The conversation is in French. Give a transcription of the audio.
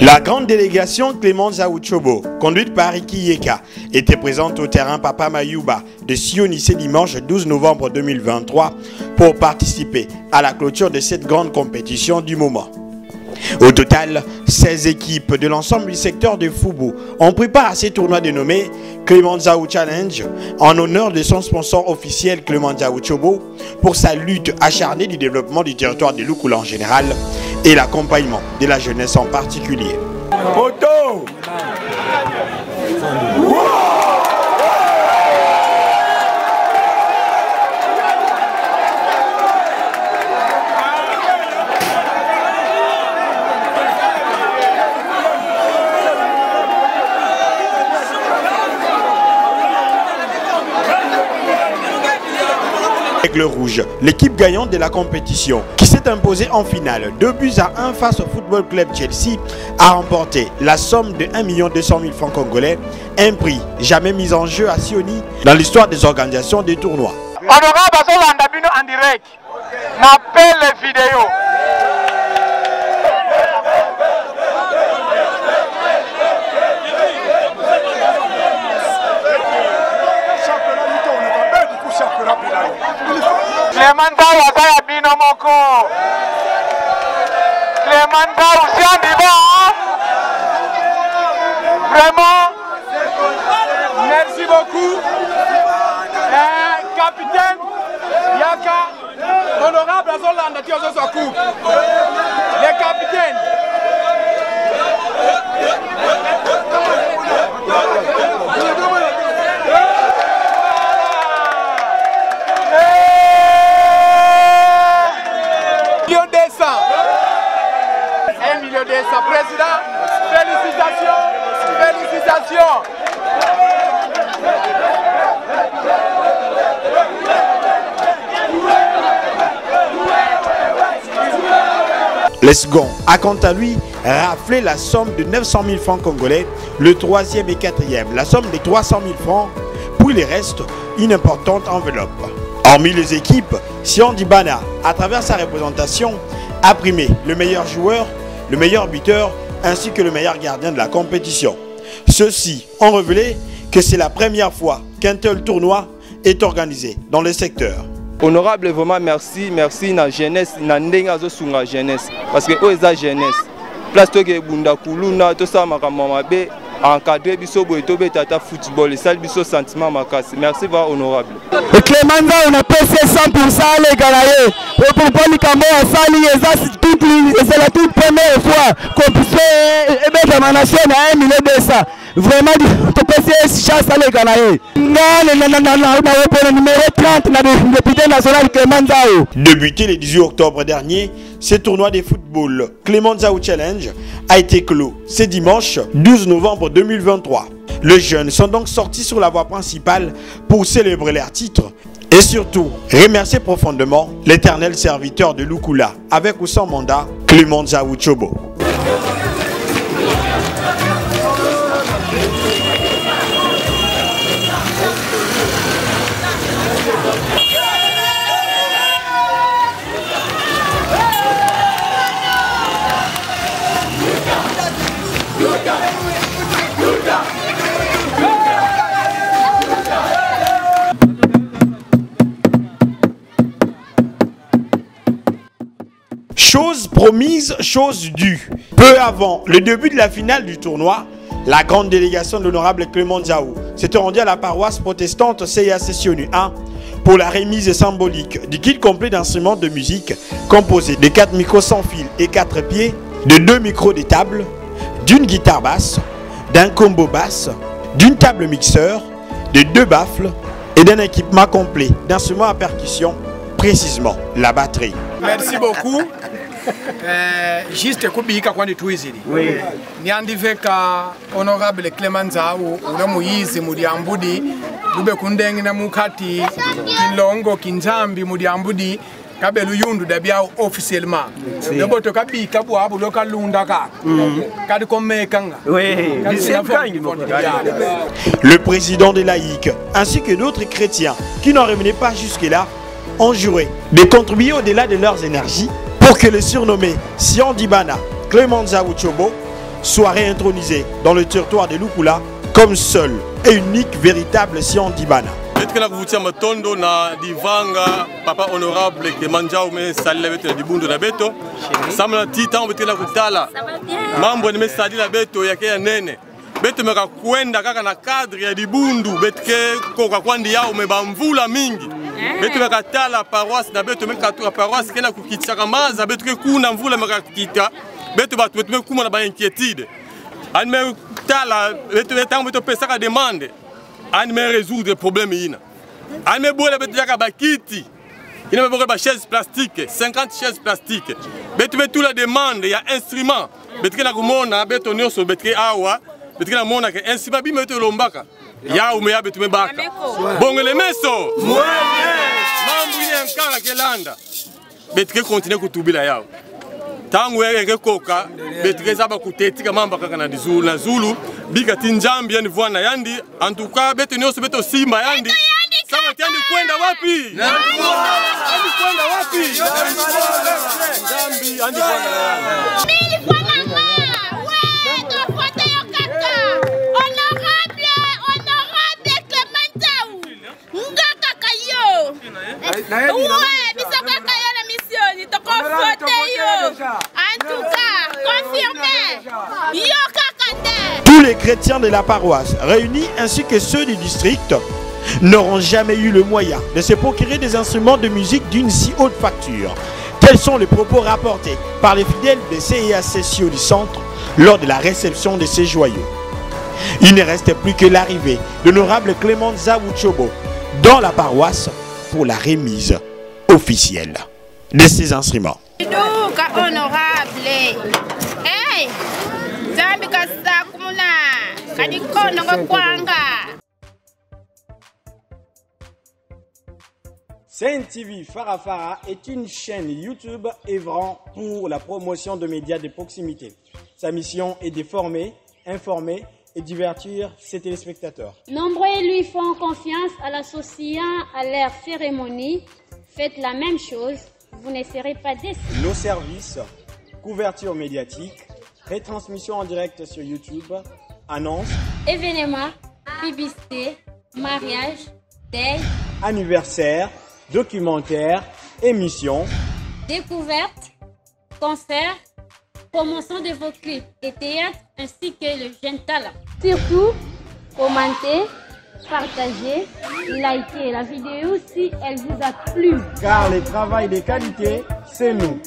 La grande délégation Clément Zaouchobo, conduite par Riki Yeka, était présente au terrain Papa Mayuba de Sioni ce dimanche 12 novembre 2023 pour participer à la clôture de cette grande compétition du moment. Au total, 16 équipes de l'ensemble du secteur de Foubou ont pris part à ces tournois dénommés Clément Zaou Challenge en honneur de son sponsor officiel Clément Zaouchobo pour sa lutte acharnée du développement du territoire de Lukula en général et l'accompagnement de la jeunesse en particulier. Photo. Avec le rouge, l'équipe gagnante de la compétition, qui s'est imposée en finale 2-1 face au Football Club Chelsea, a remporté la somme de 1 200 000 francs congolais, un prix jamais mis en jeu à Sioni dans l'histoire des organisations des tournois. Honorable Azol en direct, m'appelle les vidéos. Clément Zaou Bino Moko. Clément Zaou vraiment, merci beaucoup. Capitaine Yaka, honorable Azolanda Tiozo Sokou. Les capitaines. Président, félicitations, félicitations. Les seconds a quant à lui raflé la somme de 900 000 francs congolais, le troisième et quatrième la somme de 300 000 francs, pour les restes une importante enveloppe. Hormis les équipes, Sion Dibana, à travers sa représentation, a primé le meilleur joueur, le meilleur buteur ainsi que le meilleur gardien de la compétition. Ceux-ci ont révélé que c'est la première fois qu'un tel tournoi est organisé dans le secteur. Honorable, vraiment merci, merci na jeunesse, na ndenga zo sunga jeunesse parce que oza jeunesse. Place to ke bunda kuluna to sa makamama be encadrer biso boy to betata football et ça biso sentiment makasi. Merci va honorable. Clément Zaou on a passé 100% les galaye. Pour Paul Kambo a sali c'est la toute première fois qu'on puisse mettre la nation à 1 million de ça. Vraiment, tu peux chasse à les galaye. Non, numéro 30, le député national Clément Zaou. Débuté le 18 octobre dernier, ce tournoi de football Clément Zaou Challenge a été clos ce dimanche 12 novembre 2023. Les jeunes sont donc sortis sur la voie principale pour célébrer leur titre et surtout remercier profondément l'éternel serviteur de Lukula avec ou sans mandat, Clément Zaouchobo. Chose promise, chose due. Peu avant le début de la finale du tournoi, la grande délégation de l'honorable Clément Zaou s'était rendue à la paroisse protestante CIAC Sioni 1 pour la remise symbolique du kit complet d'instruments de musique composé de 4 micros sans fil et 4 pieds, de 2 micros de table, d'une guitare basse, d'un combo basse, d'une table mixeur, de 2 baffles et d'un équipement complet d'instruments à percussion, précisément la batterie. Merci beaucoup. Juste kubika kwandi tuizili. Niandiveka honorable Clément Zaou unamuyizi mudiambudi lube kundengi na mukati kilongo kinzambi mudiambudi kabelu yundu dabiao officiellement. Lebo to kabika bwa abu loka lunda ka. Kadi komekanga. Le président des laïcs ainsi que d'autres chrétiens qui n'en revenaient pas jusque-là ont juré de contribuer au-delà de leurs énergies pour que le surnommé Sion Dibana Clément Zaouchobo soit réintronisé dans le territoire de Lukula comme seul et unique véritable Sion Dibana. Betkena kuvutia matondo na divanga papa honorable Clément Nzau me salila beto na dibundo na beto samla tita betkena kutala mambo ni mesalila beto yake ya nene beto meka kwenda kaka na cadre ya dibundu betke koka kwandi yao mebamvula mingi beto meka tala paroisse na beto meka tu paroisse kena kukitaka maza beto ke kuna mvula meka kita beto batu beto mekuma na ba inquiétude anme tala beto betango beto pesa ka demande anme résoudre problème ina anme bola beto yaka bakiti ina meboka ba chaise plastique 50 chaises plastiques beto beto la demande ya instrument beto kena kumona beto nyoso beto awa beto kena mona ke instrument bi beto lombaka ya ume ya beto mebaka bongele meso mambu ina nkala kelanda beto ke continue kutubila yao tangu yake koka betike saba kutetika mamba kaka na dizulu na zulu bika tinjambi yani vwana yandi antuka beto nyoso beto simba yandi sama tiandi kwenda wapi andi kwenda wapi jambi andi kwenda mili kwa mama wewe pote yo kaka honorable Clément Nzau ngaka kayo ouais bisaka kayo na mission to conforte yo en tout cas confirmé yo kaka. Tous les chrétiens de la paroisse réunis ainsi que ceux du district n'auront jamais eu le moyen de se procurer des instruments de musique d'une si haute facture. Tels sont les propos rapportés par les fidèles de CIAC Sio du centre lors de la réception de ces joyaux. Il ne reste plus que l'arrivée de l'honorable Clément Nzau Chobo dans la paroisse pour la remise officielle de ces instruments. Honorable, hey, Zambi kasakumuna, kadikono kwanga. Sen TV Farafara est une chaîne YouTube œuvrant pour la promotion de médias de proximité. Sa mission est de former, informer et divertir ses téléspectateurs. Nombreux lui font confiance en l'associant à leur cérémonie. Faites la même chose, vous ne serez pas déçus. Nos services, couverture médiatique, retransmission en direct sur YouTube, annonces, événements, publicité, mariage, deuil, anniversaire, documentaires, émissions, découvertes, concerts, promotion de vos clips et théâtre ainsi que le jeune talent. Surtout, commentez, partagez, likez la vidéo si elle vous a plu. Car le travail de qualité, c'est nous.